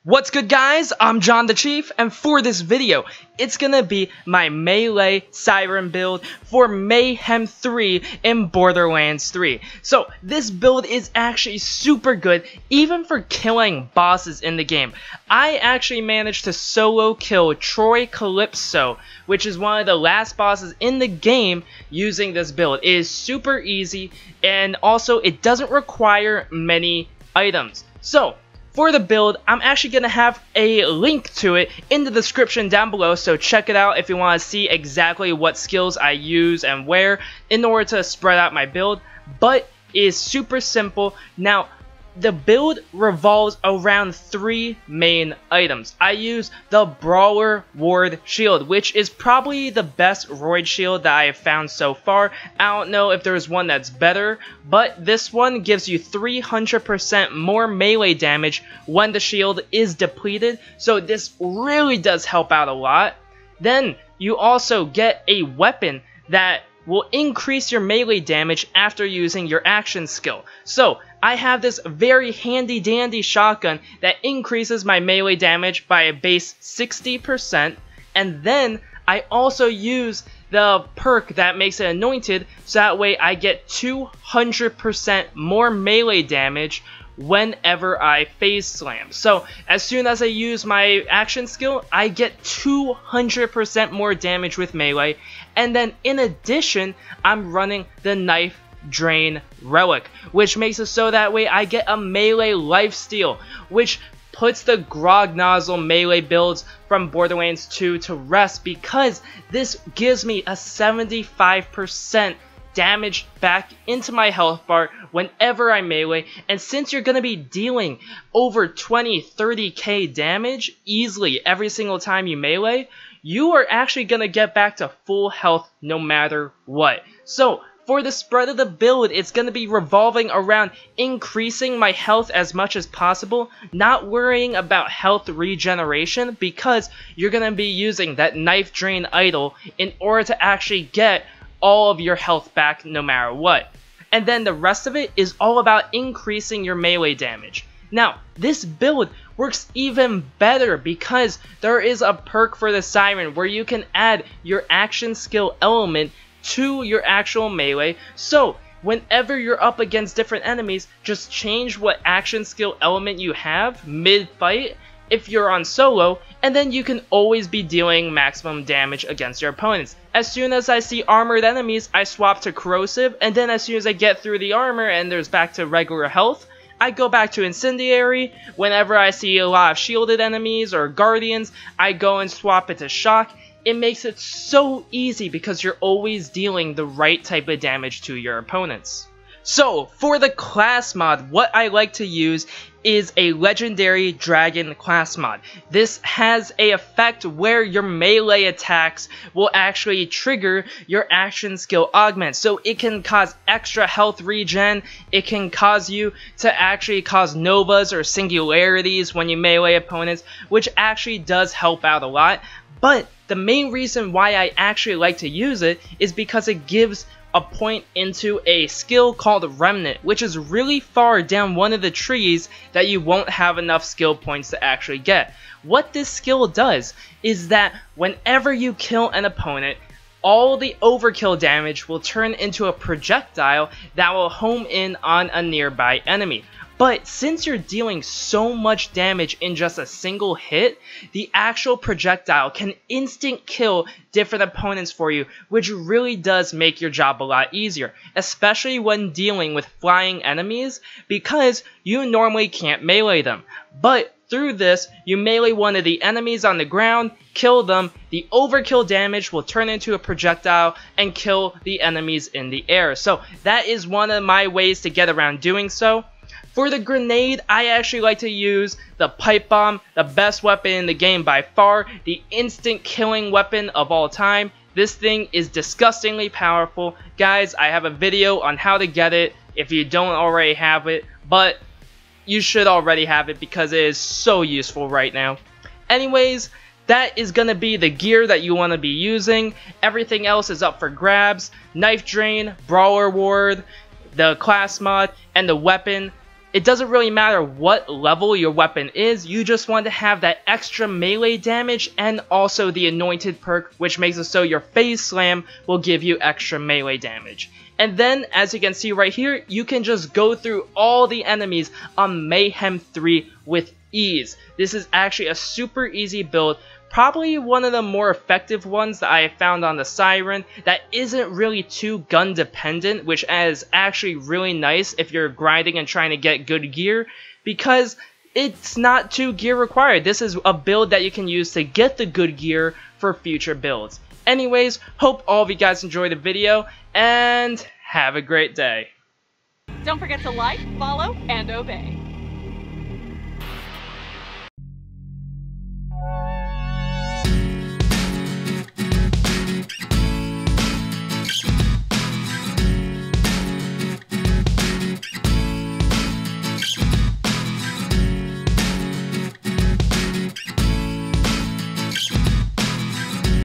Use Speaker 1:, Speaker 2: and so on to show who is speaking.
Speaker 1: What's good, guys? I'm Jon the Chief, and for this video, it's gonna be my melee Siren build for Mayhem 3 in Borderlands 3. So, this build is actually super good, even for killing bosses in the game. I actually managed to solo kill Troy Calypso, which is one of the last bosses in the game, using this build. It is super easy, and also it doesn't require many items. So, for the build, I'm actually going to have a link to it in the description down below, so check it out if you want to see exactly what skills I use and where in order to spread out my build. But it is super simple. Now, the build revolves around 3 main items. I use the Brawler Ward Shield, which is probably the best Roid Shield that I have found so far. I don't know if there's one that's better, but this one gives you 300% more melee damage when the shield is depleted, so this really does help out a lot. Then you also get a weapon that will increase your melee damage after using your action skill. So, I have this very handy dandy shotgun that increases my melee damage by a base 60%, and then I also use the perk that makes it anointed, so that way I get 200% more melee damage whenever I phase slam. So as soon as I use my action skill, I get 200% more damage with melee, and then in addition, I'm running the Knife Drain Relic, which makes it so that way I get a melee lifesteal, which puts the Grog Nozzle melee builds from Borderlands 2 to rest, because this gives me a 75% damage back into my health bar whenever I melee, and since you're going to be dealing over 20-30k damage easily every single time you melee, you are actually going to get back to full health no matter what. So for the spread of the build, it's going to be revolving around increasing my health as much as possible, not worrying about health regeneration, because you're going to be using that Knife Drain idol in order to actually get all of your health back no matter what. And then the rest of it is all about increasing your melee damage. Now, this build works even better because there is a perk for the Siren where you can add your action skill element to your actual melee. So whenever you're up against different enemies, just change what action skill element you have mid-fight if you're on solo, and then you can always be dealing maximum damage against your opponents. As soon as I see armored enemies, I swap to corrosive, and then as soon as I get through the armor and there's back to regular health, I go back to incendiary. Whenever I see a lot of shielded enemies or guardians, I go and swap it to shock. It makes it so easy because you're always dealing the right type of damage to your opponents. So, for the class mod, what I like to use is a Legendary Dragon class mod. This has a effect where your melee attacks will actually trigger your action skill augment. So it can cause extra health regen, it can cause you to actually cause novas or singularities when you melee opponents, which actually does help out a lot. But the main reason why I actually like to use it is because it gives a point into a skill called Remnant, which is really far down one of the trees that you won't have enough skill points to actually get. What this skill does is that whenever you kill an opponent, all the overkill damage will turn into a projectile that will home in on a nearby enemy. But since you're dealing so much damage in just a single hit, the actual projectile can instant kill different opponents for you, which really does make your job a lot easier, especially when dealing with flying enemies, because you normally can't melee them. But through this, you melee one of the enemies on the ground, kill them, the overkill damage will turn into a projectile and kill the enemies in the air. So that is one of my ways to get around doing so. For the grenade, I actually like to use the Pipe Bomb, the best weapon in the game by far, the instant killing weapon of all time. This thing is disgustingly powerful. Guys, I have a video on how to get it if you don't already have it, but you should already have it because it is so useful right now. Anyways, that is going to be the gear that you want to be using. Everything else is up for grabs. Knife Drain, Brawler Ward, the class mod, and the weapon. It doesn't really matter what level your weapon is, you just want to have that extra melee damage and also the anointed perk, which makes it so your phase slam will give you extra melee damage. And then, as you can see right here, you can just go through all the enemies on Mayhem 3 with ease. This is actually a super easy build, probably one of the more effective ones that I have found on the Siren that isn't really too gun dependent, which is actually really nice if you're grinding and trying to get good gear, because it's not too gear required. This is a build that you can use to get the good gear for future builds. Anyways, hope all of you guys enjoyed the video, and have a great day.
Speaker 2: Don't forget to like, follow, and obey.